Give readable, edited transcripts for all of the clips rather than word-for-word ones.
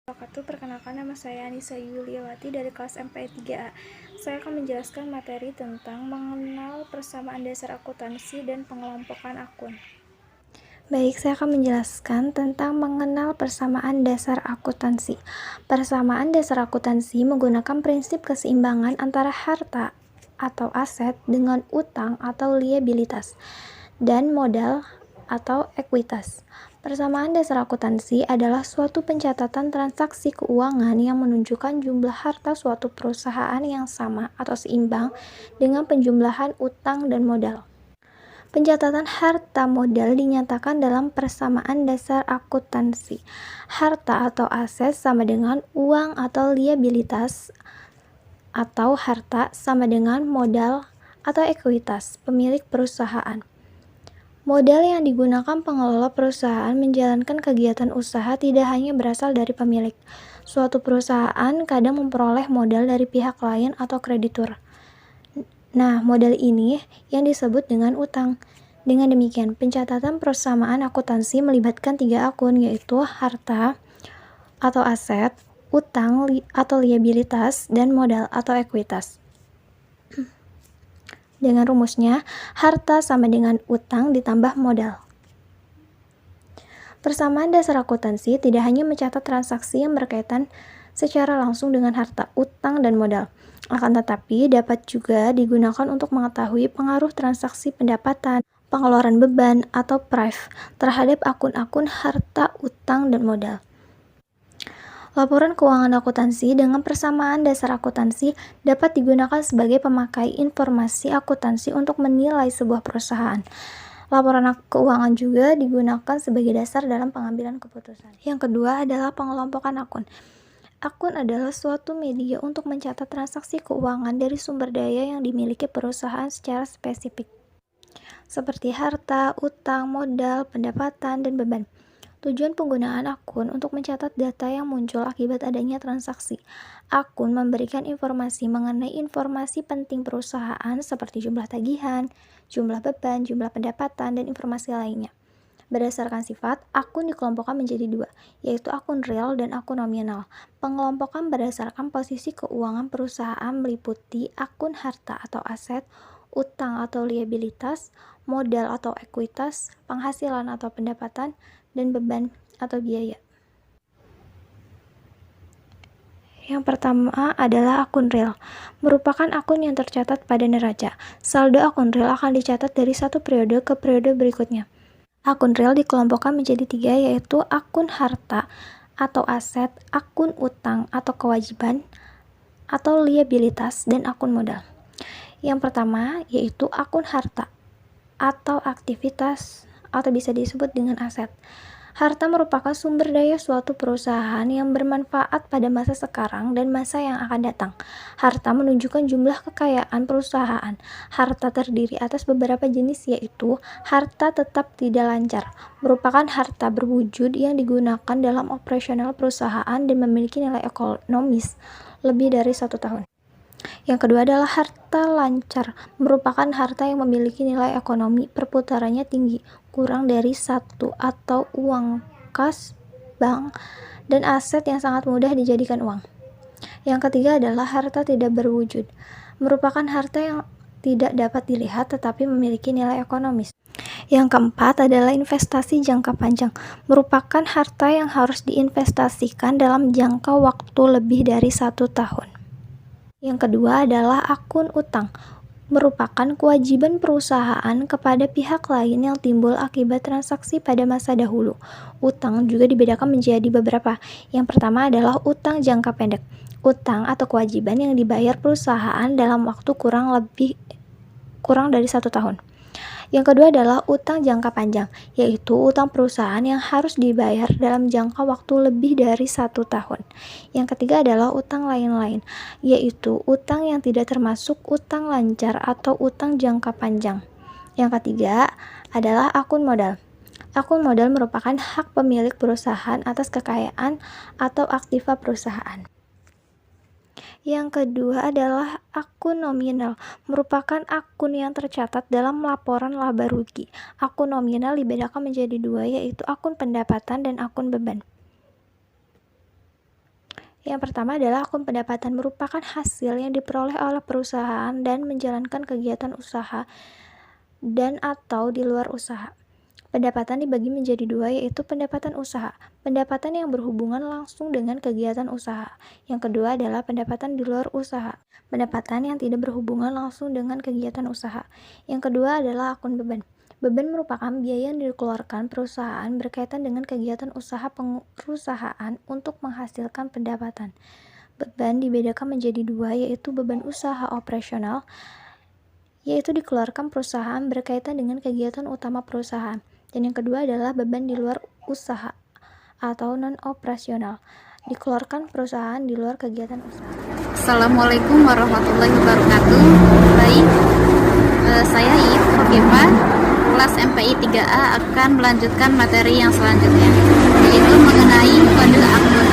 Perkenalkan, nama saya Anissa Yuliawati dari kelas MPI 3A. Saya akan menjelaskan materi tentang mengenal persamaan dasar akuntansi dan pengelompokan akun. Baik, saya akan menjelaskan tentang mengenal persamaan dasar akuntansi. Persamaan dasar akuntansi menggunakan prinsip keseimbangan antara harta atau aset dengan utang atau liabilitas dan modal atau ekuitas. Persamaan dasar akuntansi adalah suatu pencatatan transaksi keuangan yang menunjukkan jumlah harta suatu perusahaan yang sama atau seimbang dengan penjumlahan utang dan modal. Pencatatan harta modal dinyatakan dalam persamaan dasar akuntansi. Harta atau aset sama dengan uang atau liabilitas, atau harta sama dengan modal atau ekuitas pemilik perusahaan. Modal yang digunakan pengelola perusahaan menjalankan kegiatan usaha tidak hanya berasal dari pemilik. Suatu perusahaan kadang memperoleh modal dari pihak lain atau kreditur. Nah, modal ini yang disebut dengan utang. Dengan demikian, pencatatan persamaan akuntansi melibatkan 3 akun, yaitu harta atau aset, utang atau liabilitas, dan modal atau ekuitas. Dengan rumusnya, harta sama dengan utang ditambah modal. Persamaan dasar akuntansi tidak hanya mencatat transaksi yang berkaitan secara langsung dengan harta, utang, dan modal. Akan tetapi dapat juga digunakan untuk mengetahui pengaruh transaksi pendapatan, pengeluaran beban, atau price terhadap akun-akun harta, utang, dan modal. Laporan keuangan akuntansi dengan persamaan dasar akuntansi dapat digunakan sebagai pemakai informasi akuntansi untuk menilai sebuah perusahaan. Laporan keuangan juga digunakan sebagai dasar dalam pengambilan keputusan. Yang kedua adalah pengelompokan akun. Akun adalah suatu media untuk mencatat transaksi keuangan dari sumber daya yang dimiliki perusahaan secara spesifik, seperti harta, utang, modal, pendapatan, dan beban. Tujuan penggunaan akun untuk mencatat data yang muncul akibat adanya transaksi. Akun memberikan informasi mengenai informasi penting perusahaan seperti jumlah tagihan, jumlah beban, jumlah pendapatan, dan informasi lainnya. Berdasarkan sifat, akun dikelompokkan menjadi 2, yaitu akun real dan akun nominal. Pengelompokan berdasarkan posisi keuangan perusahaan meliputi akun harta atau aset, utang atau liabilitas, modal atau ekuitas, penghasilan atau pendapatan, dan beban atau biaya. Yang pertama adalah akun real, merupakan akun yang tercatat pada neraca. Saldo akun real akan dicatat dari satu periode ke periode berikutnya. Akun real dikelompokkan menjadi 3, yaitu akun harta atau aset, akun utang atau kewajiban atau liabilitas, dan akun modal. Yang pertama yaitu akun harta atau aktivitas atau bisa disebut dengan aset. Harta merupakan sumber daya suatu perusahaan yang bermanfaat pada masa sekarang dan masa yang akan datang. Harta menunjukkan jumlah kekayaan perusahaan. Harta terdiri atas beberapa jenis, yaitu harta tetap tidak lancar, merupakan harta berwujud yang digunakan dalam operasional perusahaan dan memiliki nilai ekonomis lebih dari 1 tahun. Yang kedua adalah harta lancar, merupakan harta yang memiliki nilai ekonomi perputarannya tinggi, kurang dari 1, atau uang kas, bank, dan aset yang sangat mudah dijadikan uang. Yang ketiga adalah harta tidak berwujud, merupakan harta yang tidak dapat dilihat tetapi memiliki nilai ekonomis. Yang keempat adalah investasi jangka panjang, merupakan harta yang harus diinvestasikan dalam jangka waktu lebih dari 1 tahun. Yang kedua adalah akun utang, merupakan kewajiban perusahaan kepada pihak lain yang timbul akibat transaksi pada masa dahulu. Utang juga dibedakan menjadi beberapa. Yang pertama adalah utang jangka pendek, utang atau kewajiban yang dibayar perusahaan dalam waktu kurang dari 1 tahun. Yang kedua adalah utang jangka panjang, yaitu utang perusahaan yang harus dibayar dalam jangka waktu lebih dari 1 tahun. Yang ketiga adalah utang lain-lain, yaitu utang yang tidak termasuk utang lancar atau utang jangka panjang. Yang ketiga adalah akun modal. Akun modal merupakan hak pemilik perusahaan atas kekayaan atau aktiva perusahaan. Yang kedua adalah akun nominal, merupakan akun yang tercatat dalam laporan laba rugi. Akun nominal dibedakan menjadi 2, yaitu akun pendapatan dan akun beban. Yang pertama adalah akun pendapatan, merupakan hasil yang diperoleh oleh perusahaan dan menjalankan kegiatan usaha dan atau di luar usaha. Pendapatan dibagi menjadi dua, yaitu pendapatan usaha, pendapatan yang berhubungan langsung dengan kegiatan usaha. Yang kedua adalah pendapatan di luar usaha, pendapatan yang tidak berhubungan langsung dengan kegiatan usaha. Yang kedua adalah akun beban. Beban merupakan biaya yang dikeluarkan perusahaan berkaitan dengan kegiatan usaha perusahaan untuk menghasilkan pendapatan. Beban dibedakan menjadi dua, yaitu beban usaha operasional, yaitu dikeluarkan perusahaan berkaitan dengan kegiatan utama perusahaan. Dan yang kedua adalah beban di luar usaha atau non-operasional, dikeluarkan perusahaan di luar kegiatan usaha. Assalamualaikum warahmatullahi wabarakatuh. Baik, saya Iit Hogepa, kelas MPI 3A akan melanjutkan materi yang selanjutnya, yaitu mengenai kode akun.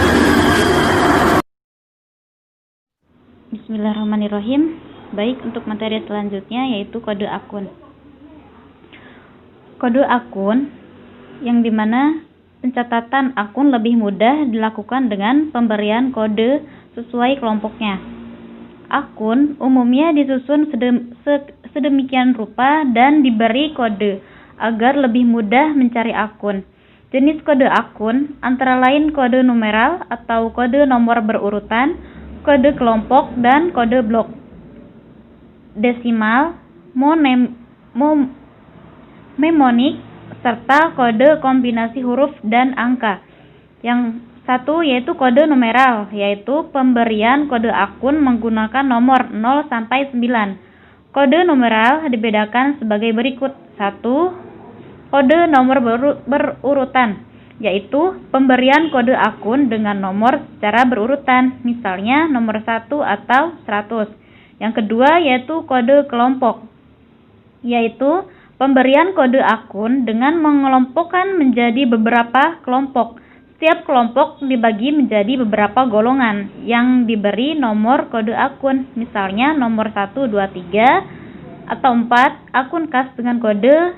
Bismillahirrahmanirrahim. Baik, untuk materi selanjutnya yaitu kode akun. Kode akun yang dimana pencatatan akun lebih mudah dilakukan dengan pemberian kode sesuai kelompoknya. Akun umumnya disusun sedemikian rupa dan diberi kode agar lebih mudah mencari akun. Jenis kode akun antara lain kode numeral atau kode nomor berurutan, kode kelompok, dan kode blok, desimal, mnemonik, serta kode kombinasi huruf dan angka. Yang satu yaitu kode numeral, yaitu pemberian kode akun menggunakan nomor 0 sampai 9. Kode numeral dibedakan sebagai berikut. 1. Kode nomor berurutan, yaitu pemberian kode akun dengan nomor secara berurutan, misalnya nomor 1 atau 100. Yang kedua yaitu kode kelompok, yaitu pemberian kode akun dengan mengelompokkan menjadi beberapa kelompok. Setiap kelompok dibagi menjadi beberapa golongan yang diberi nomor kode akun, misalnya nomor 1, 2, 3, atau 4. Akun khas dengan kode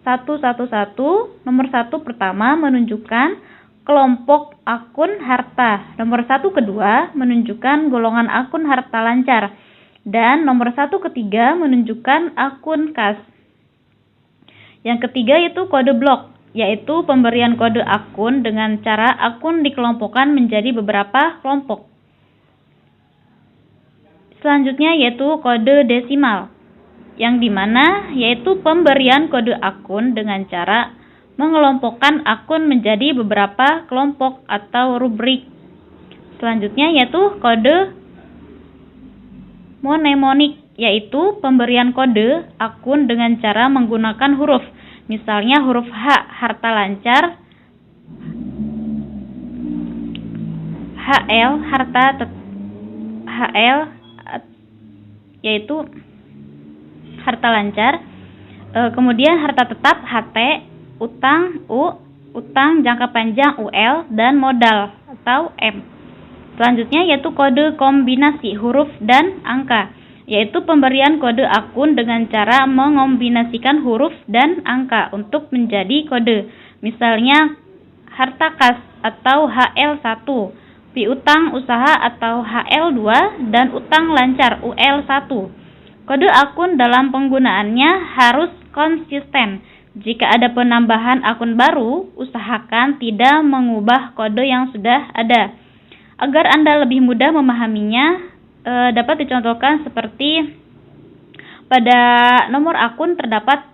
111. Nomor 1 pertama menunjukkan kelompok akun harta. Nomor 1 kedua menunjukkan golongan akun harta lancar. Dan nomor 1 ketiga menunjukkan akun khas. Yang ketiga yaitu kode blok, yaitu pemberian kode akun dengan cara akun dikelompokkan menjadi beberapa kelompok. Selanjutnya yaitu kode desimal, yang dimana yaitu pemberian kode akun dengan cara mengelompokkan akun menjadi beberapa kelompok atau rubrik. Selanjutnya yaitu kode mnemonik, yaitu pemberian kode akun dengan cara menggunakan huruf, misalnya huruf H harta lancar, HL HL yaitu harta lancar, kemudian harta tetap HT, utang U, utang jangka panjang UL, dan modal atau M. Selanjutnya yaitu kode kombinasi huruf dan angka, yaitu pemberian kode akun dengan cara mengombinasikan huruf dan angka untuk menjadi kode, misalnya harta kas atau HL1, piutang usaha atau HL2, dan utang lancar UL1. Kode akun dalam penggunaannya harus konsisten. Jika ada penambahan akun baru, usahakan tidak mengubah kode yang sudah ada. Agar Anda lebih mudah memahaminya, dapat dicontohkan seperti pada nomor akun terdapat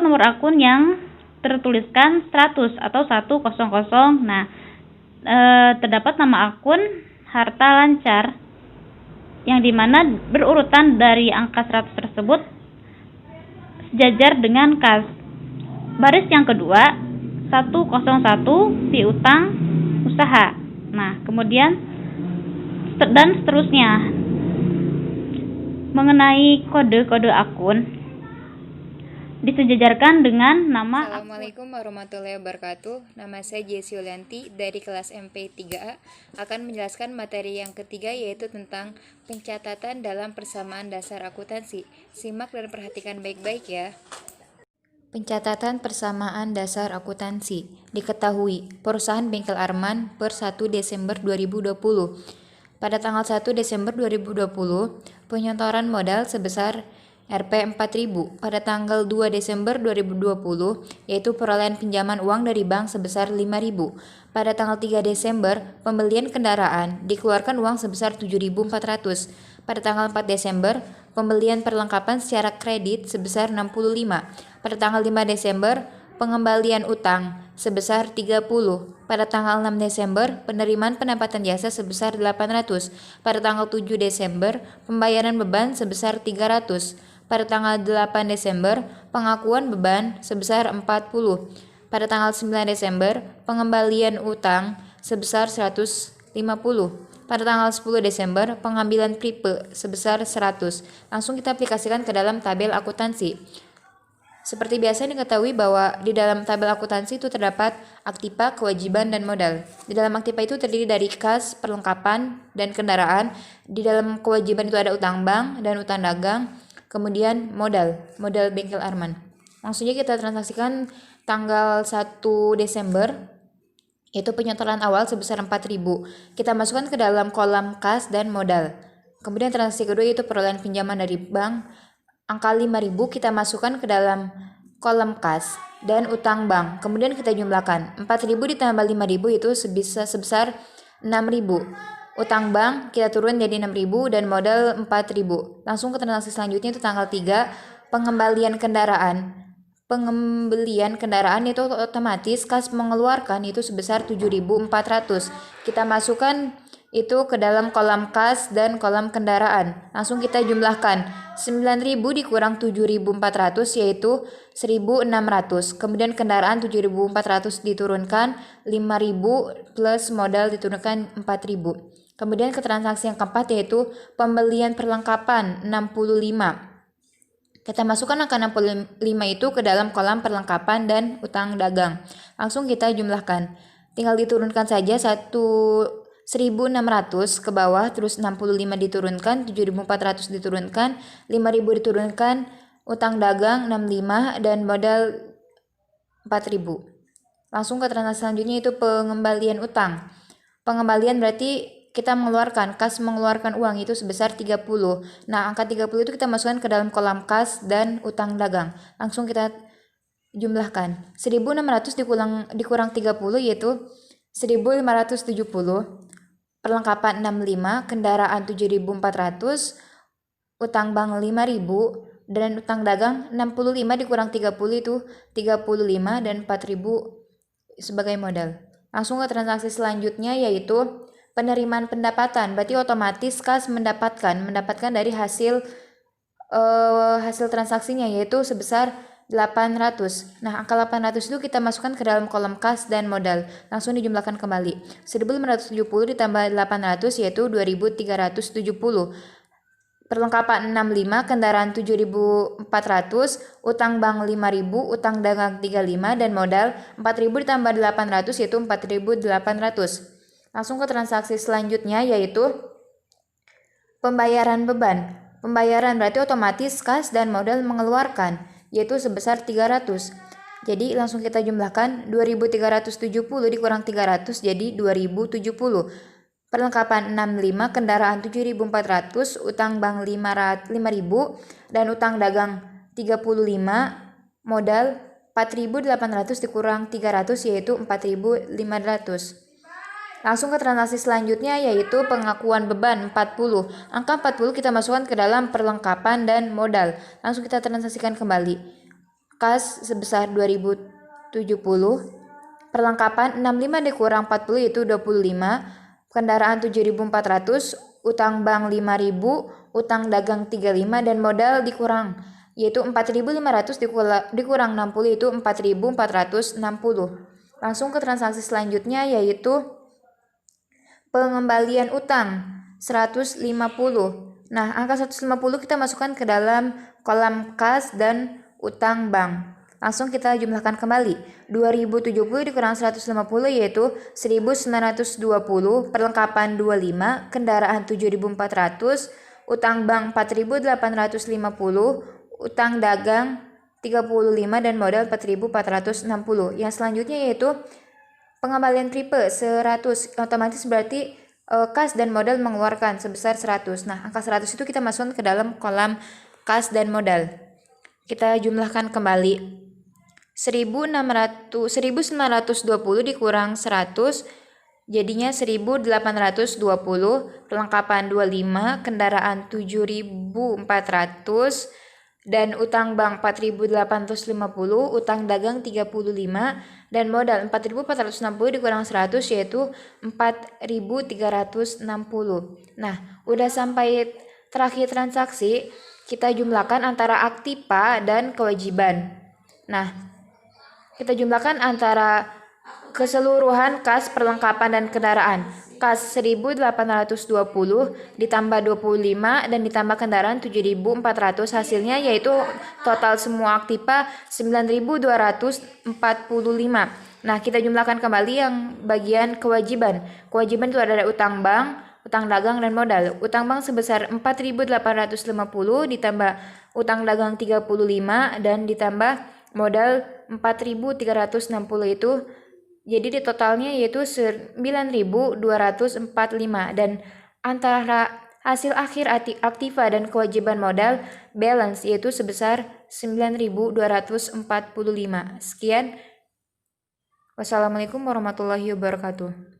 nomor akun yang tertuliskan 100 atau 100. Nah, terdapat nama akun harta lancar yang dimana berurutan dari angka 100 tersebut sejajar dengan kas. Baris yang kedua 101 piutang usaha. Nah, kemudian dan seterusnya. Mengenai kode-kode akun disejajarkan dengan nama. Assalamualaikum warahmatullahi wabarakatuh. Nama saya Jessi Yulianti dari kelas MP 3A akan menjelaskan materi yang ketiga, yaitu tentang pencatatan dalam persamaan dasar akuntansi. Simak dan perhatikan baik-baik ya. Pencatatan persamaan dasar akuntansi. Diketahui, perusahaan Bengkel Arman per 1 Desember 2020. Pada tanggal 1 Desember 2020, penyetoran modal sebesar Rp 4.000. Pada tanggal 2 Desember 2020, yaitu perolehan pinjaman uang dari bank sebesar 5.000. Pada tanggal 3 Desember, pembelian kendaraan, dikeluarkan uang sebesar 7.400. Pada tanggal 4 Desember, pembelian perlengkapan secara kredit sebesar 65. Pada tanggal 5 Desember, pengembalian utang sebesar 30. Pada tanggal 6 Desember, penerimaan pendapatan jasa sebesar 800. Pada tanggal 7 Desember, pembayaran beban sebesar 300. Pada tanggal 8 Desember, pengakuan beban sebesar 40. Pada tanggal 9 Desember, pengembalian utang sebesar 150. Pada tanggal 10 Desember, pengambilan pripe sebesar 100. Langsung kita aplikasikan ke dalam tabel akuntansi. Seperti biasa diketahui bahwa di dalam tabel akuntansi itu terdapat aktiva, kewajiban, dan modal. Di dalam aktiva itu terdiri dari kas, perlengkapan, dan kendaraan. Di dalam kewajiban itu ada utang bank dan utang dagang. Kemudian modal Bengkel Arman. Langsung saja kita transaksikan tanggal 1 Desember, yaitu penyetoran awal sebesar 4.000. Kita masukkan ke dalam kolom kas dan modal. Kemudian transaksi kedua yaitu perolehan pinjaman dari bank. Angka 5.000 kita masukkan ke dalam kolom kas dan utang bank. Kemudian kita jumlahkan. 4.000 ditambah 5.000 itu sebesar 6.000. Utang bank kita turun jadi 6.000 dan modal 4.000. Langsung ke transaksi selanjutnya itu tanggal 3, pengembalian kendaraan. Pengembalian kendaraan itu otomatis kas mengeluarkan itu sebesar 7.400. Kita masukkan itu ke dalam kolom kas dan kolom kendaraan. Langsung kita jumlahkan. 9.000 dikurang 7.400 yaitu 1.600. Kemudian kendaraan 7.400 diturunkan, 5.000 plus modal diturunkan 4.000. Kemudian ke transaksi yang keempat yaitu pembelian perlengkapan 65. Kita masukkan angka 65 itu ke dalam kolom perlengkapan dan utang dagang. Langsung kita jumlahkan. Tinggal diturunkan saja 1.600 ke bawah, terus 65 diturunkan, 7.400 diturunkan, 5.000 diturunkan, utang dagang 65 dan modal 4.000. Langsung ke transaksi selanjutnya itu pengembalian utang. Pengembalian berarti kita mengeluarkan, kas mengeluarkan uang itu sebesar 30. Nah, angka 30 itu kita masukkan ke dalam kolom kas dan utang dagang. Langsung kita jumlahkan. 1.600 dikurang 30 yaitu 1.570. Perlengkapan 65, kendaraan 7.400, utang bank 5.000 dan utang dagang 65 dikurang 30 itu 35 dan 4.000 sebagai modal. Langsung ke transaksi selanjutnya yaitu penerimaan pendapatan. Berarti otomatis kas mendapatkan dari hasil transaksinya yaitu sebesar 800. Nah, angka 800 itu kita masukkan ke dalam kolom kas dan modal. Langsung dijumlahkan kembali. 1.570 ditambah 800 yaitu 2.370. Perlengkapan 65, kendaraan 7.400, utang bank 5.000, utang dagang 35 dan modal 4.000 ditambah 800 yaitu 4.800. Langsung ke transaksi selanjutnya yaitu pembayaran beban. Pembayaran berarti otomatis kas dan modal mengeluarkan yaitu sebesar 300. Jadi langsung kita jumlahkan 2.370 dikurang 300 jadi 2.070. Perlengkapan 65, kendaraan 7.400, utang bank 5.000 dan utang dagang 35, modal 4.800 dikurang 300 yaitu 4.500. Langsung ke transaksi selanjutnya yaitu pengakuan beban 40. Angka 40 kita masukkan ke dalam perlengkapan dan modal. Langsung kita transaksikan kembali. Kas sebesar 2.070. Perlengkapan 65 dikurang 40 yaitu 25. Kendaraan 7.400. Utang bank 5.000. Utang dagang 35 dan modal dikurang yaitu 4.500 dikurang 60 itu 4.460. Langsung ke transaksi selanjutnya yaitu pengembalian utang 150. Nah, angka 150 kita masukkan ke dalam kolom kas dan utang bank. Langsung kita jumlahkan kembali. 2.070 dikurang 150 yaitu 1.920, perlengkapan 25, kendaraan 7.400, utang bank 4.850, utang dagang 35 dan modal 4.460. Yang selanjutnya yaitu pengembalian triple 100. Otomatis berarti kas dan modal mengeluarkan sebesar 100. Nah, angka 100 itu kita masukkan ke dalam kolom kas dan modal. Kita jumlahkan kembali. 1920 dikurang 100 jadinya 1820, perlengkapan 25, kendaraan 7.400, dan utang bank 4.850, utang dagang 35, dan modal 4.460 dikurang 100 yaitu 4.360. Nah, udah sampai terakhir transaksi, kita jumlahkan antara aktiva dan kewajiban. Nah, kita jumlahkan antara keseluruhan kas, perlengkapan, dan kendaraan. Kas 1.820 ditambah 25 dan ditambah kendaraan 7.400, hasilnya yaitu total semua aktiva 9.245. Nah, kita jumlahkan kembali yang bagian kewajiban. Kewajiban itu ada utang bank, utang dagang, dan modal. Utang bank sebesar 4.850 ditambah utang dagang 35 dan ditambah modal 4.360 itu jadi di totalnya yaitu 9.245, dan antara hasil akhir aktiva dan kewajiban modal balance yaitu sebesar 9.245. Sekian. Wassalamualaikum warahmatullahi wabarakatuh.